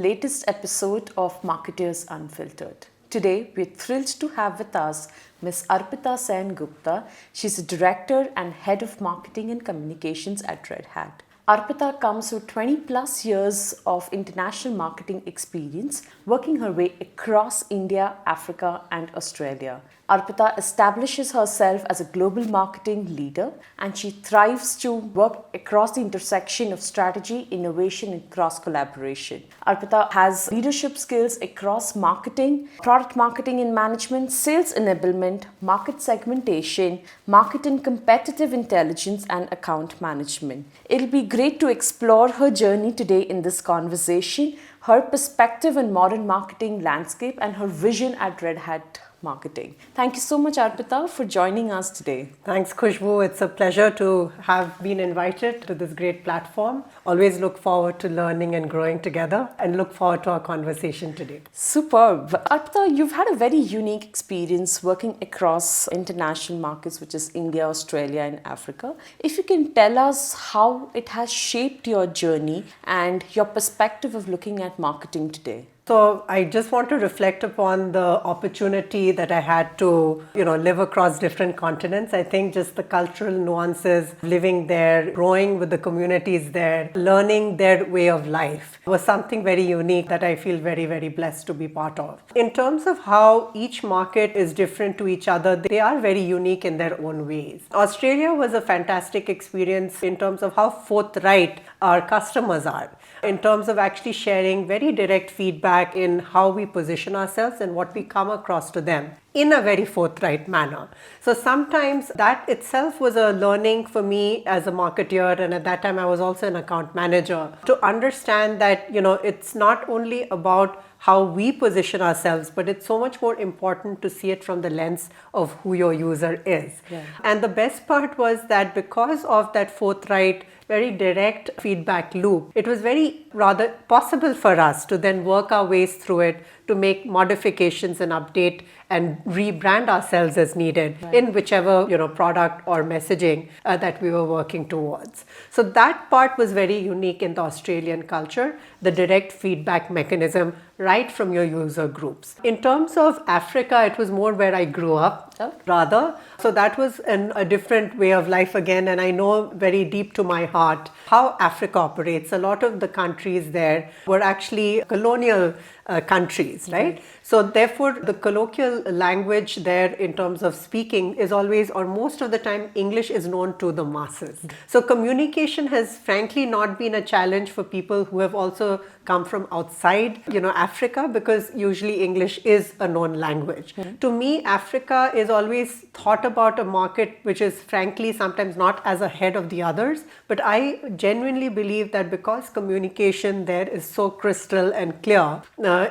latest episode of Marketers Unfiltered. Today, we're thrilled to have with us Ms. Arpita Sengupta. She's a director and head of marketing and communications at Red Hat. Arpita comes with 20 plus years of international marketing experience, working her way across India, Africa, and Australia. Arpita establishes herself as a global marketing leader, and she thrives to work across the intersection of strategy, innovation, and cross collaboration. Arpita has leadership skills across marketing, product marketing and management, sales enablement, market segmentation, market and competitive intelligence, and account management. It'll be great to explore her journey today in this conversation, her perspective on modern marketing landscape, and her vision at Red Hat Marketing. Thank you so much, Arpita, for joining us today. Thanks, Khushbu. It's a pleasure to have been invited to this great platform. Always look forward to learning and growing together and look forward to our conversation today. Superb. Arpita, you've had a very unique experience working across international markets, which is India, Australia, and Africa. If you can tell us how it has shaped your journey and your perspective of looking at marketing today. So I just want to reflect upon the opportunity that I had to, live across different continents. I think just the cultural nuances, living there, growing with the communities there, learning their way of life was something very unique that I feel very, very blessed to be part of. In terms of how each market is different to each other, they are very unique in their own ways. Australia was a fantastic experience in terms of how forthright our customers are, in terms of actually sharing very direct feedback in how we position ourselves and what we come across to them in a very forthright manner. So sometimes that itself was a learning for me as a marketeer, and at that time I was also an account manager, to understand that it's not only about how we position ourselves, but it's so much more important to see it from the lens of who your user is. Yeah. And the best part was that because of that forthright, very direct feedback loop, it was very rather possible for us to then work our ways through it, to make modifications and update and rebrand ourselves as needed in whichever product or messaging that we were working towards. So that part was very unique in the Australian culture, the direct feedback mechanism right from your user groups. In terms of Africa, it was more where I grew up, rather. So that was a different way of life again, and I know very deep to my heart how Africa operates. A lot of the countries there were actually colonial countries, right? So therefore, the colloquial language there in terms of speaking is always, or most of the time, English is known to the masses. So communication has frankly not been a challenge for people who have also come from outside, Africa, because usually English is a known language. To me, Africa is always thought about a market which is frankly sometimes not as ahead of the others, but I genuinely believe that because communication there is so crystal and clear,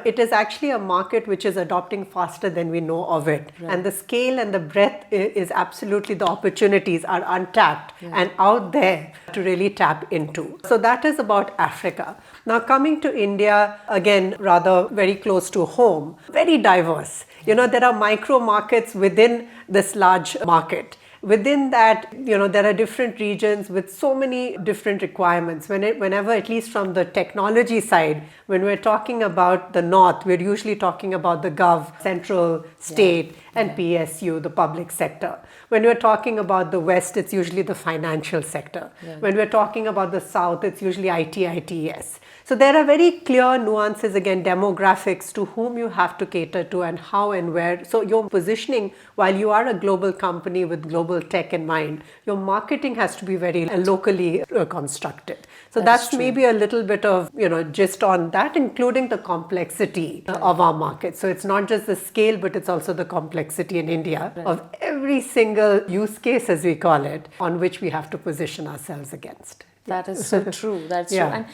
it is actually a market which is adopting faster than we know of it. Right. And the scale and the breadth is absolutely, the opportunities are untapped and out there to really tap into. So that is about Africa. Now coming to India, again, rather very close to home, very diverse. There are micro markets within this large market. Within that, there are different regions with so many different requirements. Whenever, at least from the technology side, when we're talking about the north, we're usually talking about the gov, central, state, and PSU, the public sector. When we're talking about the west, it's usually the financial sector. When we're talking about the south, it's usually IT, ITES. So there are very clear nuances, again, demographics to whom you have to cater to and how and where. So your positioning, while you are a global company with global tech in mind, your marketing has to be very locally constructed. So that's maybe a little bit of, gist on that, including the complexity of our market. So it's not just the scale, but it's also the complexity in India of every single use case, as we call it, on which we have to position ourselves against. That is so true. That's true.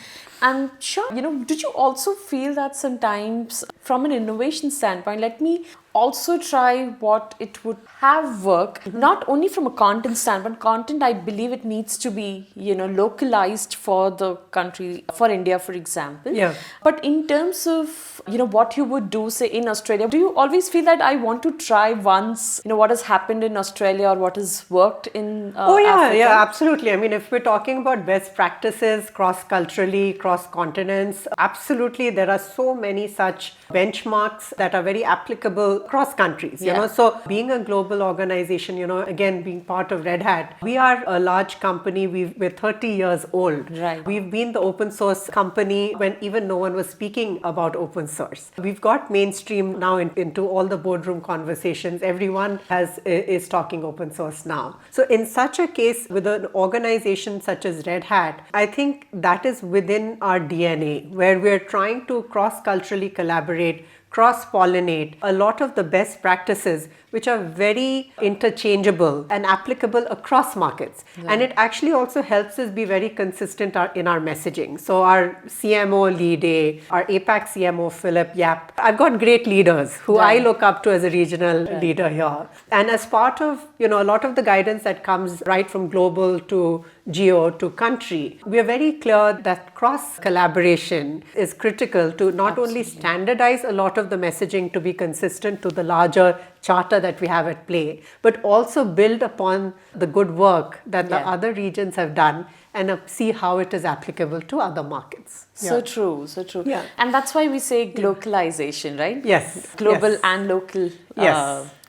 And sure, did you also feel that sometimes from an innovation standpoint, let me also try what it would have work, not only from a content standpoint. Content, I believe it needs to be, localized for the country, for India, for example. Yeah. But in terms of, what you would do, say, in Australia, do you always feel that I want to try once, what has happened in Australia or what has worked in Africa? Yeah, absolutely. I mean, if we're talking about best practices cross-culturally, across continents. Absolutely, there are so many such benchmarks that are very applicable across countries, you know. So being a global organization, you know, again, being part of Red Hat, we are a large company. We're 30 years old. Right. We've been the open source company when even no one was speaking about open source. We've got mainstream now into all the boardroom conversations. Everyone is talking open source now. So in such a case, with an organization such as Red Hat, I think that is within our DNA, where we're trying to cross-culturally collaborate, cross-pollinate a lot of the best practices which are very interchangeable and applicable across markets. Yeah. And it actually also helps us be very consistent in our messaging. So our CMO Lead A, our APAC CMO Philip Yap, I've got great leaders who I look up to as a regional leader here. And as part of, you know, a lot of the guidance that comes right from global to geo to country, we are very clear that cross collaboration is critical to not only standardize a lot of the messaging to be consistent to the larger charter that we have at play, but also build upon the good work that the other regions have done and see how it is applicable to other markets. So true, so true. Yeah. And that's why we say localization, right? Yes. Global and local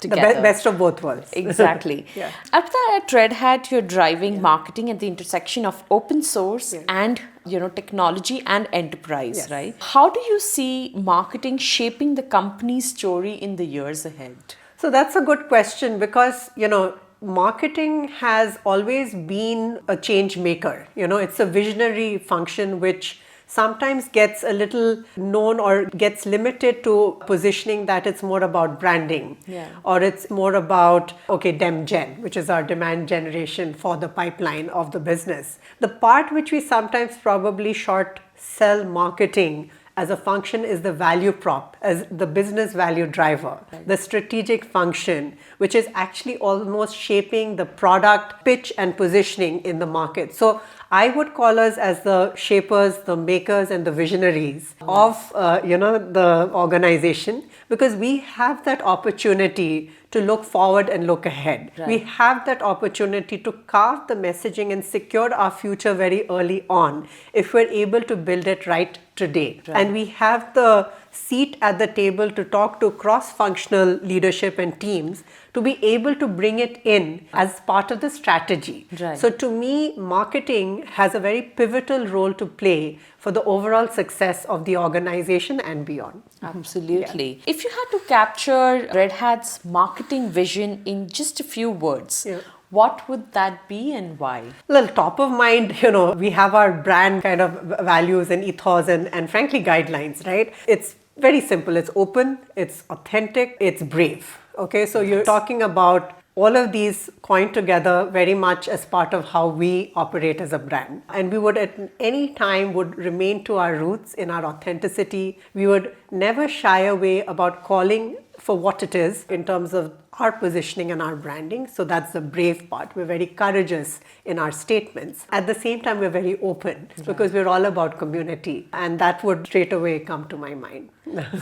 together. The best of both worlds. Exactly. Arpita, at Red Hat, you're driving marketing at the intersection of open source and, you know, technology and enterprise, right? How do you see marketing shaping the company's story in the years ahead? So that's a good question because, you know, marketing has always been a change maker. You know, it's a visionary function which sometimes gets a little known or gets limited to positioning that it's more about branding or it's more about, dem gen, which is our demand generation for the pipeline of the business. The part which we sometimes probably short sell marketing as a function is the value prop, as the business value driver, the strategic function, which is actually almost shaping the product pitch and positioning in the market. So I would call us as the shapers, the makers, and the visionaries of the organization, because we have that opportunity to look forward and look ahead. We have that opportunity to carve the messaging and secure our future very early on if we're able to build it right today. And we have the seat at the table to talk to cross-functional leadership and teams to be able to bring it in as part of the strategy. So to me, marketing has a very pivotal role to play for the overall success of the organization and beyond. Absolutely. If you had to capture Red Hat's marketing vision in just a few words, what would that be and why? Well, top of mind, we have our brand kind of values and ethos and frankly guidelines, right? It's very simple. It's open, it's authentic, it's brave. Okay, so you're talking about all of these coined together very much as part of how we operate as a brand. And we would at any time would remain to our roots in our authenticity. We would never shy away about calling for what it is in terms of our positioning and our branding. So that's the brave part. We're very courageous in our statements. At the same time, we're very open because we're all about community. And that would straight away come to my mind.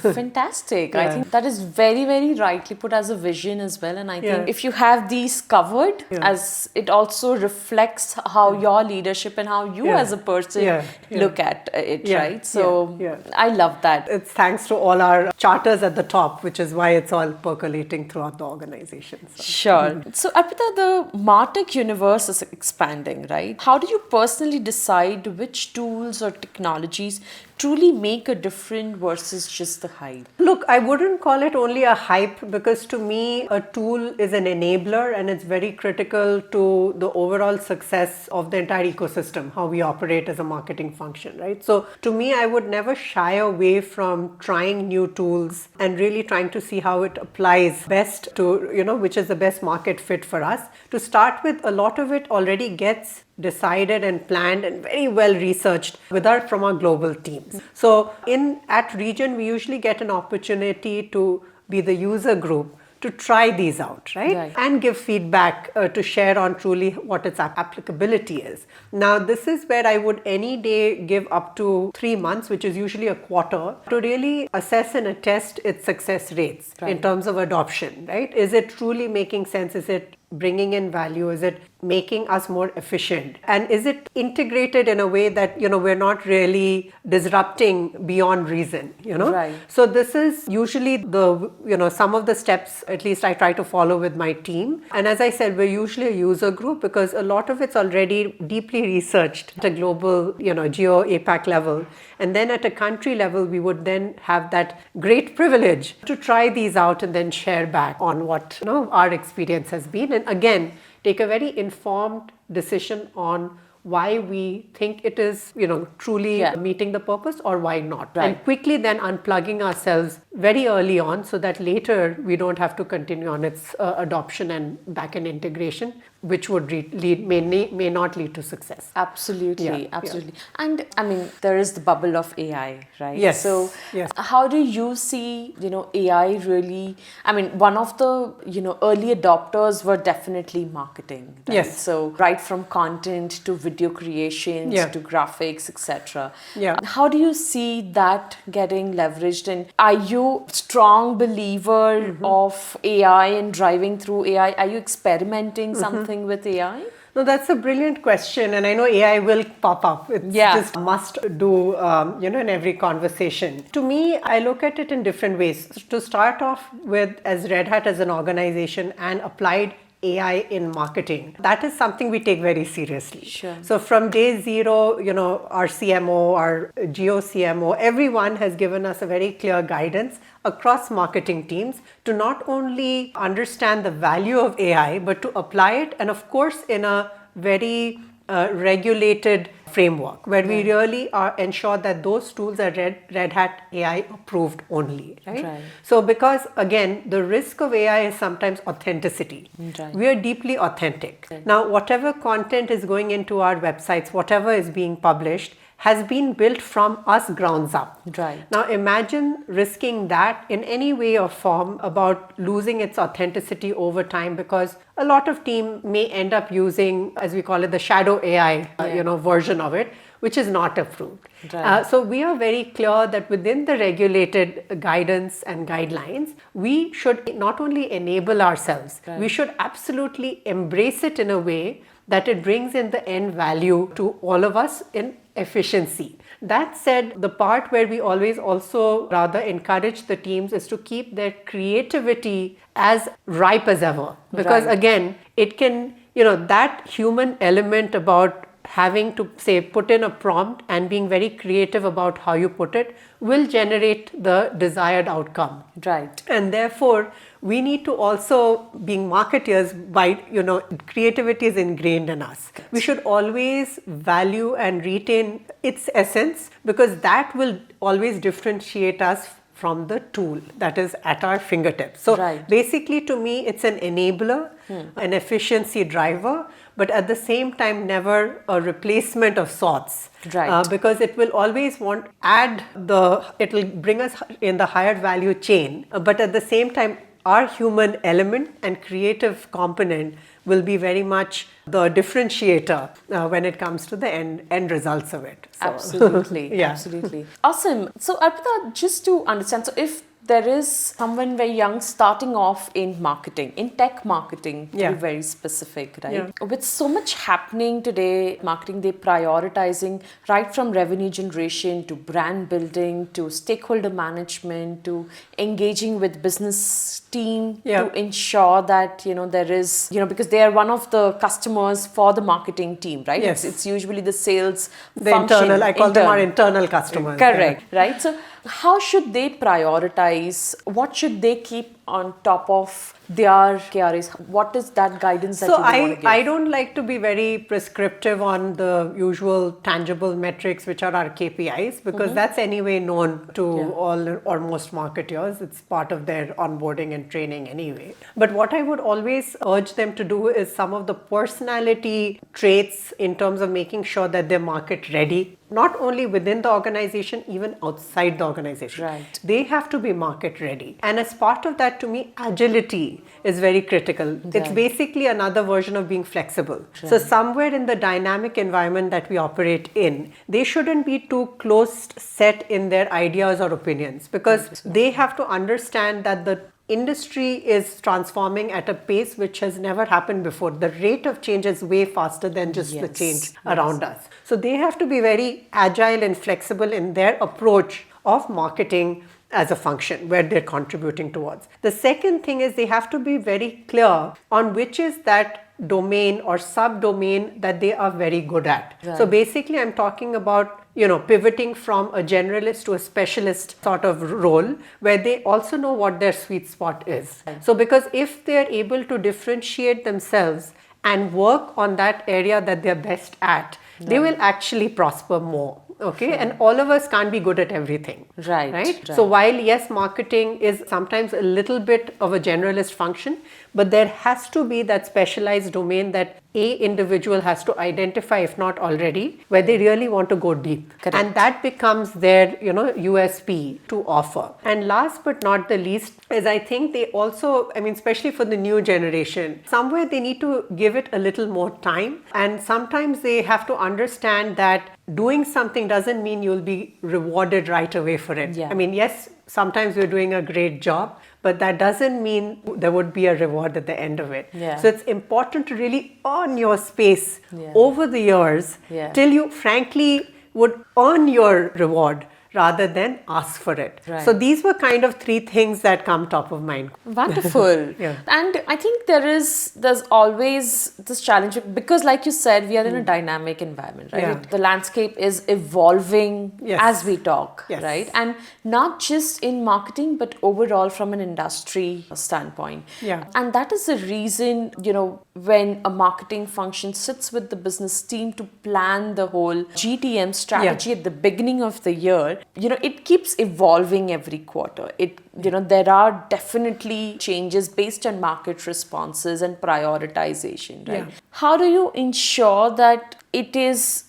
Fantastic. I think that is very, very rightly put as a vision as well. And I think if you have these covered, as it also reflects how your leadership and how you as a person look at it, right? So I love that. It's thanks to all our charters at the top, which is why it's all percolating throughout the organization. So. Sure. So Arpita, the MarTech universe is expanding, right? How do you personally decide which tools or technologies truly make a difference versus just the hype? Look, I wouldn't call it only a hype because to me, a tool is an enabler and it's very critical to the overall success of the entire ecosystem, how we operate as a marketing function, right? So to me, I would never shy away from trying new tools and really trying to see how it applies best to, which is the best market fit for us. To start with, a lot of it already gets decided and planned and very well researched from our global teams. So at Region, we usually get an opportunity to be the user group to try these out, right? And give feedback to share on truly what its applicability is. Now, this is where I would any day give up to 3 months, which is usually a quarter, to really assess and attest its success rates in terms of adoption, right? Is it truly making sense? Is it bringing in value? Is it making us more efficient? And is it integrated in a way that, we're not really disrupting beyond reason, Right. So this is usually the, some of the steps, at least I try to follow with my team. And as I said, we're usually a user group because a lot of it's already deeply researched at a global, geo APAC level. And then at a country level, we would then have that great privilege to try these out and then share back on what our experience has been. And again, take a very informed decision on why we think it is, truly meeting the purpose or why not. Right. And quickly then unplugging ourselves very early on so that later we don't have to continue on its adoption and backend integration, which would may not lead to success. Absolutely. And I mean, there is the bubble of AI, right? Yes. So yes. how do you see, AI really, I mean, one of the, early adopters were definitely marketing, right? Yes. So right from content to video creations to graphics, etc. Yeah. How do you see that getting leveraged? And are you a strong believer of AI and driving through AI? Are you experimenting something with AI? No, that's a brilliant question. And I know AI will pop up. It's just a must do, in every conversation. To me, I look at it in different ways. To start off with, as Red Hat as an organization and applied AI in marketing, that is something we take very seriously. Sure. So from day zero, our CMO, our Geo CMO, everyone has given us a very clear guidance across marketing teams to not only understand the value of AI, but to apply it, and of course in a very regulated framework where we really ensure that those tools are Red Hat AI approved only, right? So because again, the risk of AI is sometimes authenticity. Right. We are deeply authentic. Right. Now, whatever content is going into our websites, whatever is being published, has been built from us grounds up. Right. Now imagine risking that in any way or form about losing its authenticity over time, because a lot of team may end up using, as we call it, the shadow AI, version of it, which is not approved. Right. So we are very clear that within the regulated guidance and guidelines, we should not only enable ourselves, we should absolutely embrace it in a way that it brings in the end value to all of us in efficiency. That said, the part where we always also rather encourage the teams is to keep their creativity as ripe as ever. Because again, it can, that human element about having to say put in a prompt and being very creative about how you put it will generate the desired outcome. Right. And therefore, we need to also, being marketers, by creativity is ingrained in us. We should always value and retain its essence, because that will always differentiate us from the tool that is at our fingertips. So basically, to me, it's an enabler, an efficiency driver, but at the same time, never a replacement of sorts. Right. Because it will always it will bring us in the higher value chain, but at the same time, our human element and creative component will be very much the differentiator when it comes to the end results of it. So, absolutely. Absolutely. Awesome. So Arpita, just to understand, so if there is someone very young starting off in marketing, in tech marketing, to be very specific, right? With so much happening today, marketing, they're prioritizing right from revenue generation to brand building to stakeholder management to engaging with business team to ensure that, there is, because they are one of the customers for the marketing team, right? Yes. It's usually the sales the function. Internal, I call them our internal customers. Correct, right? So how should they prioritize? What should they keep on top of their KRAs? What is that guidance that you want to give? I don't like to be very prescriptive on the usual tangible metrics, which are our KPIs, because that's anyway known to all or most marketers. It's part of their onboarding and training anyway. But what I would always urge them to do is some of the personality traits in terms of making sure that they're market ready, not only within the organization, even outside the organization. Right. They have to be market ready. And as part of that, to me, agility is very critical. Right. It's basically another version of being flexible. Right. So somewhere in the dynamic environment that we operate in, they shouldn't be too close set in their ideas or opinions, because they have to understand that the industry is transforming at a pace which has never happened before. The rate of change is way faster than just the change around us. So they have to be very agile and flexible in their approach of marketing as a function where they're contributing towards. The second thing is they have to be very clear on which is that domain or subdomain that they are very good at. Right. So basically I'm talking about pivoting from a generalist to a specialist sort of role where they also know what their sweet spot is. Right. So because if they're able to differentiate themselves and work on that area that they're best at, they will actually prosper more. Okay, and all of us can't be good at everything. Right. So while yes, marketing is sometimes a little bit of a generalist function, but there has to be that specialized domain that a individual has to identify, if not already, where they really want to go deep. Correct. And that becomes their USP to offer. And last but not the least is I think they also, especially for the new generation, somewhere they need to give it a little more time. And sometimes they have to understand that doing something doesn't mean you'll be rewarded right away for it. Yeah. Yes, sometimes we're doing a great job, but that doesn't mean there would be a reward at the end of it. Yeah. So it's important to really earn your space over the years till you frankly would earn your reward rather than ask for it. Right. So these were kind of three things that come top of mind. Wonderful. And I think there's always this challenge because like you said, we are in a dynamic environment, right? Yeah. The landscape is evolving as we talk, Yes. right? And not just in marketing, but overall from an industry standpoint. Yeah. And that is the reason, when a marketing function sits with the business team to plan the whole GTM strategy at the beginning of the year, it keeps evolving every quarter. There are definitely changes based on market responses and prioritization, right? Yeah. How do you ensure that it is,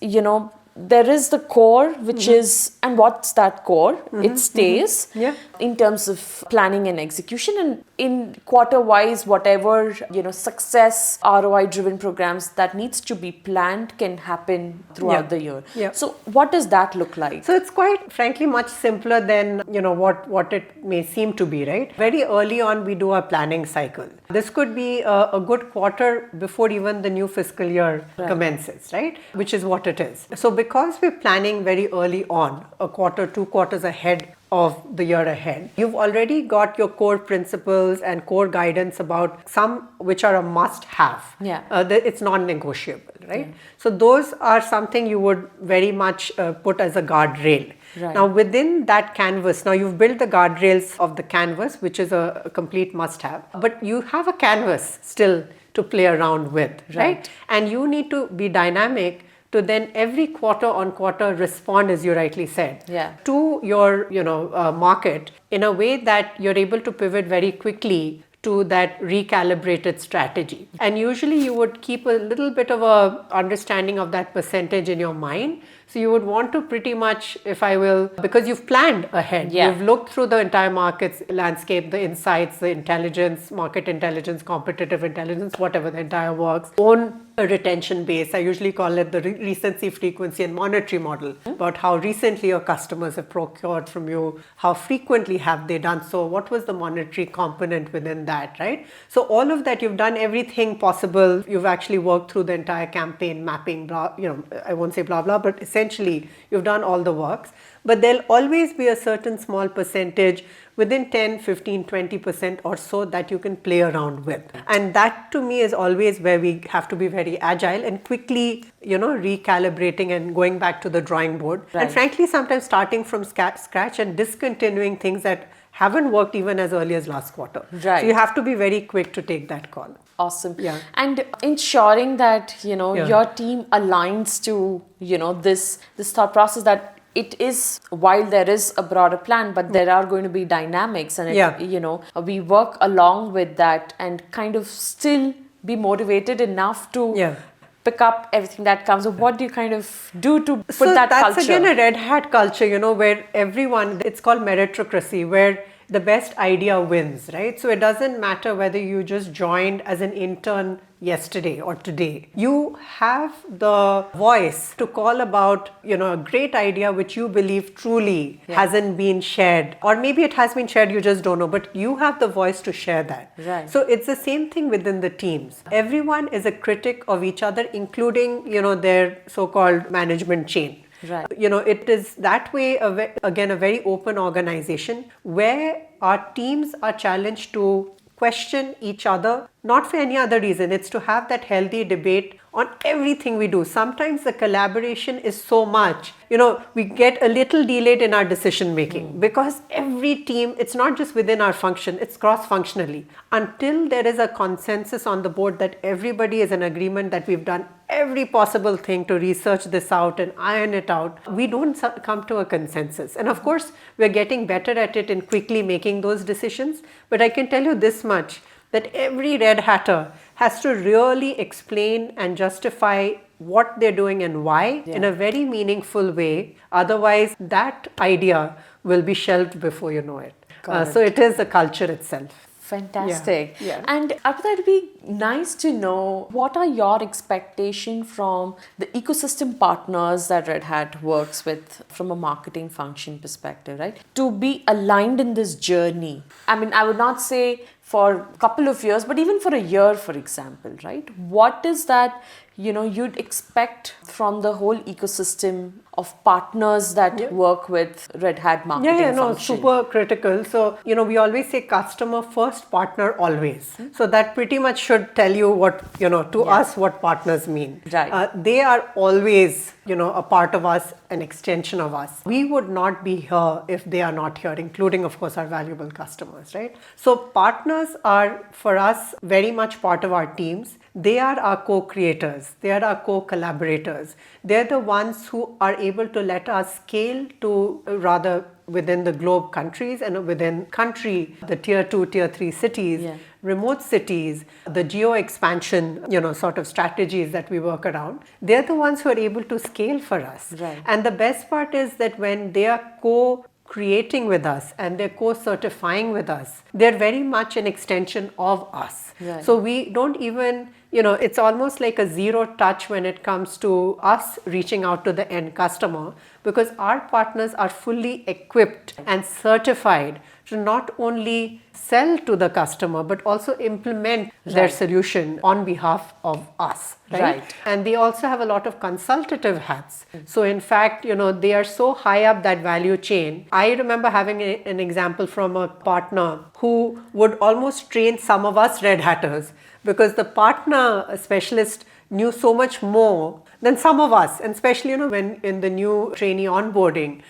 there is the core, which is, and what's that core? It stays in terms of planning and execution, and in quarter wise, whatever, success, ROI driven programs that needs to be planned can happen throughout the year. Yeah. So what does that look like? So it's quite frankly much simpler than what it may seem to be, right? Very early on we do a planning cycle. This could be a good quarter before even the new fiscal year commences, right? Which is what it is. So because we're planning very early on, a quarter, 2 quarters ahead of the year ahead, you've already got your core principles and core guidance about some which are a must have. It's non-negotiable, right? So those are something you would very much put as a guardrail. Right. Now within that canvas, now you've built the guardrails of the canvas, which is a complete must have, but you have a canvas still to play around with, right? And you need to be dynamic to then every quarter on quarter respond, as you rightly said, to your market in a way that you're able to pivot very quickly to that recalibrated strategy. And usually you would keep a little bit of a understanding of that percentage in your mind. So you would want to pretty much, if I will, because you've planned ahead, you've looked through the entire markets landscape, the insights, the intelligence, market intelligence, competitive intelligence, whatever the entire works, own a retention base. I usually call it the recency, frequency and monetary model, about how recently your customers have procured from you, how frequently have they done so, what was the monetary component within that, right? So all of that, you've done everything possible. You've actually worked through the entire campaign mapping, blah, I won't say blah, blah, but essentially you've done all the works. But there'll always be a certain small percentage within 10, 15, 20% or so that you can play around with. And that to me is always where we have to be very agile and quickly, recalibrating and going back to the drawing board. And frankly, sometimes starting from scratch and discontinuing things that haven't worked even as early as last quarter. Right. So you have to be very quick to take that call. Awesome. Yeah. And ensuring that, your team aligns to, this thought process that it is, while there is a broader plan, but there are going to be dynamics and, we work along with that and kind of still be motivated enough to pick up everything that comes. So what do you kind of do to put that culture? So that's again a red hat culture, where everyone, it's called meritocracy, where the best idea wins, right? So it doesn't matter whether you just joined as an intern yesterday or today. You have the voice to call about, a great idea which you believe truly hasn't been shared, or maybe it has been shared, you just don't know, but you have the voice to share that. Right. So it's the same thing within the teams. Everyone is a critic of each other, including, their so-called management chain. Right. It is that way, again, a very open organization where our teams are challenged to question each other, not for any other reason. It's to have that healthy debate on everything we do. Sometimes the collaboration is so much, we get a little delayed in our decision making because every team, it's not just within our function, it's cross-functionally. Until there is a consensus on the board that everybody is in agreement that we've done every possible thing to research this out and iron it out, we don't come to a consensus. And of course, we're getting better at it in quickly making those decisions. But I can tell you this much, that every Red Hatter has to really explain and justify what they're doing and why in a very meaningful way. Otherwise, that idea will be shelved before you know it. So it is the culture itself. Fantastic. Yeah. And Arpita, it'd be nice to know what are your expectations from the ecosystem partners that Red Hat works with from a marketing function perspective, right? To be aligned in this journey. I mean, I would not say for a couple of years, but even for a year, for example, right? What is that, you'd expect from the whole ecosystem of partners that work with Red Hat marketing function? Super critical. So, we always say customer first, partner always. So that pretty much should tell you what, to us, what partners mean. Right. They are always, a part of us, an extension of us. We would not be here if they are not here, including, of course, our valuable customers, right? So partners are, for us, very much part of our teams. They are our co-creators. They are our co-collaborators. They're the ones who are able to let us scale to rather within the globe countries and within country, the tier 2, tier 3 cities, remote cities, the geo expansion, sort of strategies that we work around. They're the ones who are able to scale for us. Right. And the best part is that when they are co-creating with us and they're co-certifying with us, they're very much an extension of us. Right. So we don't even, it's almost like a zero touch when it comes to us reaching out to the end customer, because our partners are fully equipped and certified to not only sell to the customer, but also implement their solution on behalf of us. Right? And they also have a lot of consultative hats. So in fact, they are so high up that value chain. I remember having an example from a partner who would almost train some of us Red Hatters, because the partner specialist knew so much more than some of us. And especially, when in the new trainee onboarding,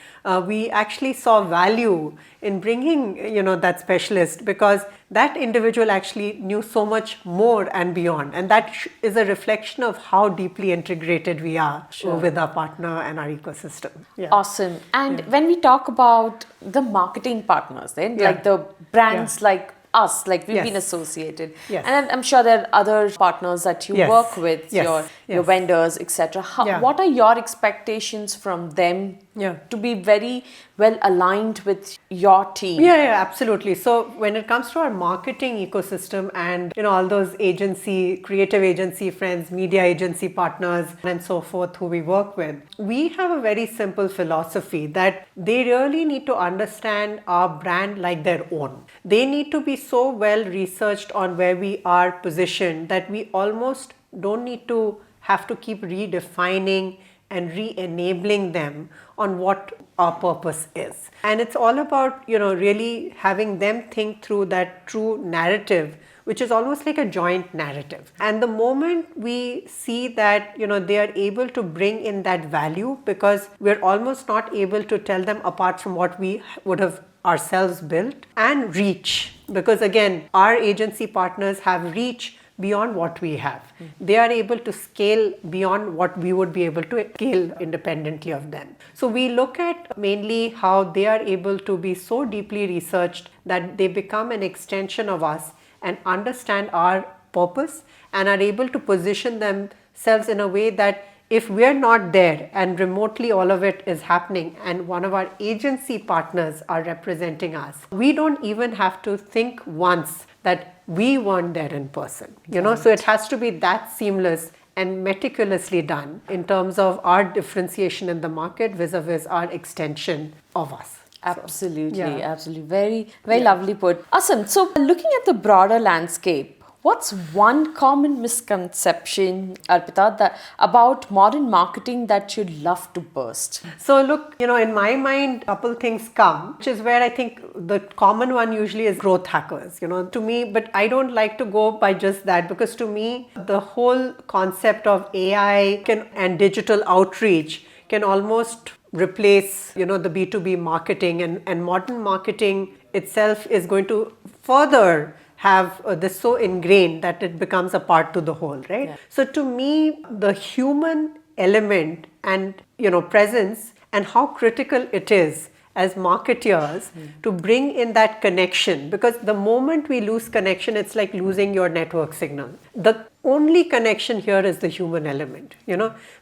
we actually saw value in bringing, that specialist, because that individual actually knew so much more and beyond. And that is a reflection of how deeply integrated we are with our partner and our ecosystem. Awesome. And when we talk about the marketing partners, then like the brands like us, like we've been associated. And I'm sure there are other partners that you work with, your vendors, etc. What are your expectations from them to be very well aligned with your team? Absolutely. So when it comes to our marketing ecosystem and all those creative agency friends, media agency partners and so forth who we work with, we have a very simple philosophy that they really need to understand our brand like their own. They need to be so well researched on where we are positioned that we almost don't need to have to keep redefining and re-enabling them on what our purpose is. And it's all about, really having them think through that true narrative, which is almost like a joint narrative. And the moment we see that, they are able to bring in that value, because we're almost not able to tell them apart from what we would have ourselves built, and reach, because again, our agency partners have reach beyond what we have. They are able to scale beyond what we would be able to scale independently of them. So we look at mainly how they are able to be so deeply researched that they become an extension of us and understand our purpose and are able to position themselves in a way that if we're not there and remotely all of it is happening and one of our agency partners are representing us, we don't even have to think once that we weren't there in person. So it has to be that seamless and meticulously done in terms of our differentiation in the market vis-a-vis our extension of us. Absolutely, yeah. absolutely. Very lovely put. Awesome. So, looking at the broader landscape, what's one common misconception, Arpita, about modern marketing that you'd love to burst? So look, in my mind, a couple things come, which is where I think the common one usually is growth hackers, to me, but I don't like to go by just that, because to me, the whole concept of AI and digital outreach can almost replace, the B2B marketing, and modern marketing itself is going to further have this so ingrained that it becomes a part to the whole, right? Yeah. So to me, the human element and presence and how critical it is as marketeers to bring in that connection, because the moment we lose connection, it's like losing your network signal. The only connection here is the human element,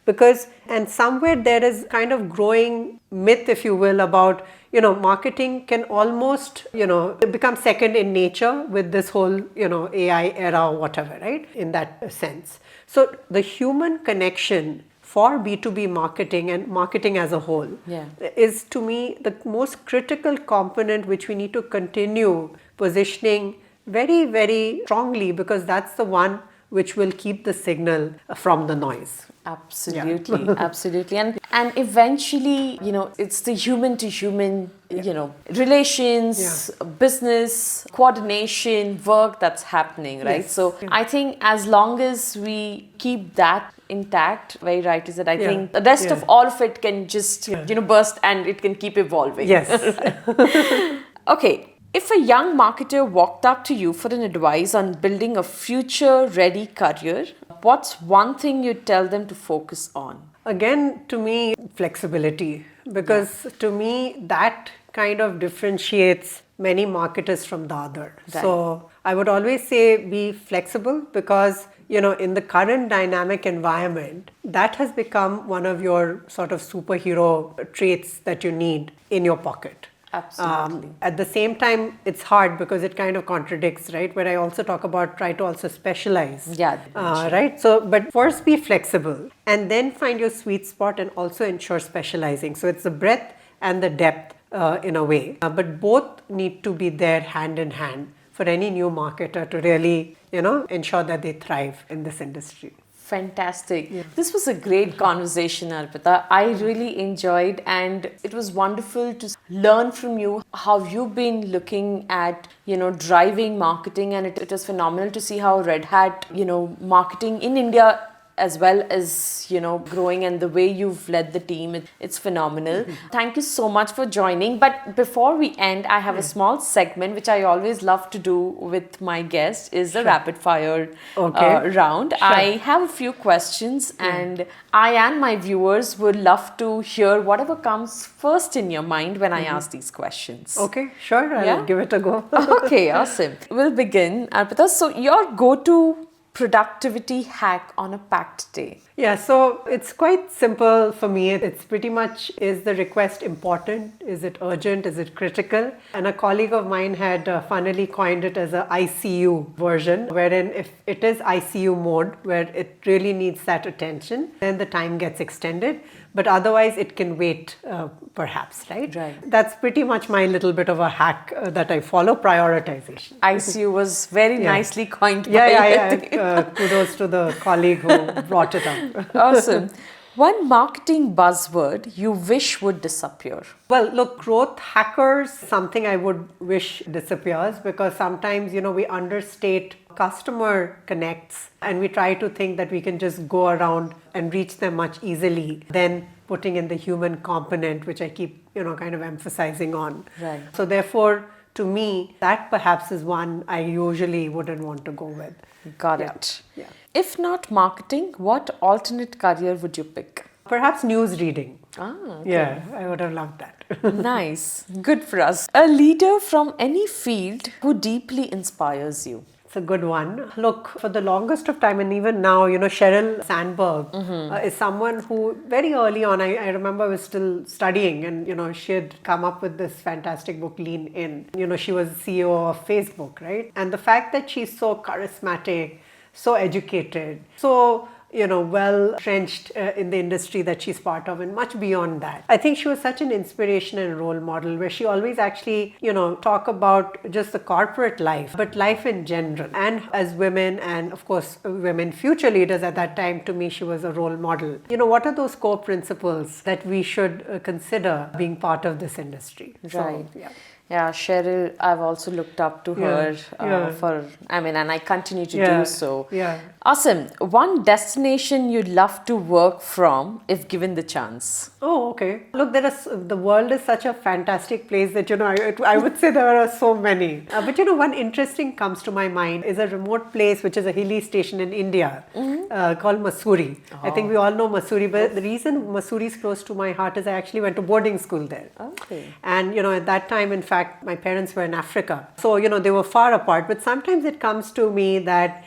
because, and somewhere there is kind of growing myth, if you will, about marketing can almost become second in nature with this whole AI era or whatever, right, in that sense. So the human connection for B2B marketing and marketing as a whole is, to me, the most critical component which we need to continue positioning very, very strongly, because that's the one which will keep the signal from the noise. Absolutely, absolutely. And eventually, it's the human to human, relations, business, coordination, work that's happening, right? Yes. So I think as long as we keep that intact, very right is it, I think the rest of all of it can just, burst, and it can keep evolving. Yes. Okay. If a young marketer walked up to you for an advice on building a future-ready career, what's one thing you'd tell them to focus on? Again, to me, flexibility, because to me, that kind of differentiates many marketers from the other. Right. So I would always say be flexible, because in the current dynamic environment, that has become one of your sort of superhero traits that you need in your pocket. Absolutely. At the same time, it's hard because it kind of contradicts, right? Where I also talk about try to also specialize. Yeah. Right. So, but first be flexible and then find your sweet spot and also ensure specializing. So it's the breadth and the depth in a way. But both need to be there hand in hand for any new marketer to really, ensure that they thrive in this industry. Fantastic. Yeah. This was a great conversation, Arpita. I really enjoyed, and it was wonderful to learn from you how you've been looking at, driving marketing, and it is phenomenal to see how Red Hat, marketing in India as well as, growing, and the way you've led the team, it's phenomenal. Thank you so much for joining. But before we end, I have a small segment which I always love to do with my guests, is the rapid fire round. Sure. I have a few questions, and I and my viewers would love to hear whatever comes first in your mind when I ask these questions. Okay, sure. I'll give it a go. Okay, awesome. We'll begin, Arpita. So your go-to productivity hack on a packed day? Yeah, so it's quite simple for me. It's pretty much, is the request important? Is it urgent? Is it critical? And a colleague of mine had funnily coined it as a ICU version, wherein if it is ICU mode, where it really needs that attention, then the time gets extended. But otherwise, it can wait, perhaps, right? Right. That's pretty much my little bit of a hack that I follow, prioritization. ICU was very nicely coined by Kudos to the colleague who brought it up. Awesome. One marketing buzzword you wish would disappear? Well, look, growth hackers, something I would wish disappears, because sometimes, we understate customer connects and we try to think that we can just go around and reach them much easily than putting in the human component, which I keep, kind of emphasizing on. Right. So therefore, to me, that perhaps is one I usually wouldn't want to go with. Got it. Yeah. If not marketing, what alternate career would you pick? Perhaps news reading. Okay. Yeah, I would have loved that. Nice. Good for us. A leader from any field who deeply inspires you? It's a good one. Look, for the longest of time, and even now, Sheryl Sandberg is someone who very early on, I remember I was still studying, and, she had come up with this fantastic book, Lean In. She was CEO of Facebook, right? And the fact that she's so charismatic, so educated, so well entrenched in the industry that she's part of, and much beyond that. I think she was such an inspiration and role model, where she always actually, talk about just the corporate life, but life in general. And as women, and of course, women future leaders at that time, to me, she was a role model. What are those core principles that we should consider being part of this industry? Right. So, yeah. Yeah, Cheryl, I've also looked up to her and I continue to do so. Yeah. Awesome. One destination you'd love to work from if given the chance. Oh, okay. Look, the world is such a fantastic place that, I would say there are so many. But, one interesting comes to my mind is a remote place, which is a hilly station in India called Mussoorie. I think we all know Mussoorie, but the reason Mussoorie is close to my heart is I actually went to boarding school there. Okay. And, at that time, in fact, my parents were in Africa. So, they were far apart. But sometimes it comes to me that,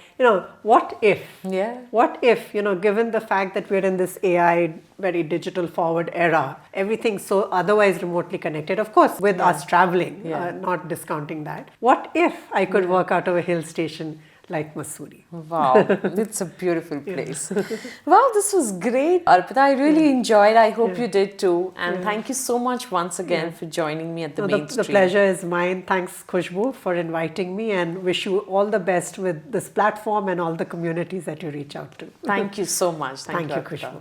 what if? Yeah. What if, given the fact that we're in this AI, very digital forward era, everything's so otherwise remotely connected, of course, with us traveling, not discounting that. What if I could work out of a hill station like Mussoorie? Wow, it's a beautiful place. Wow, this was great, Arpita. I really enjoyed. I hope you did too. And thank you so much once again for joining me at the Mainstream. The pleasure is mine. Thanks, Khushbu, for inviting me, and wish you all the best with this platform and all the communities that you reach out to. Thank you so much. Thank you, Khushbu.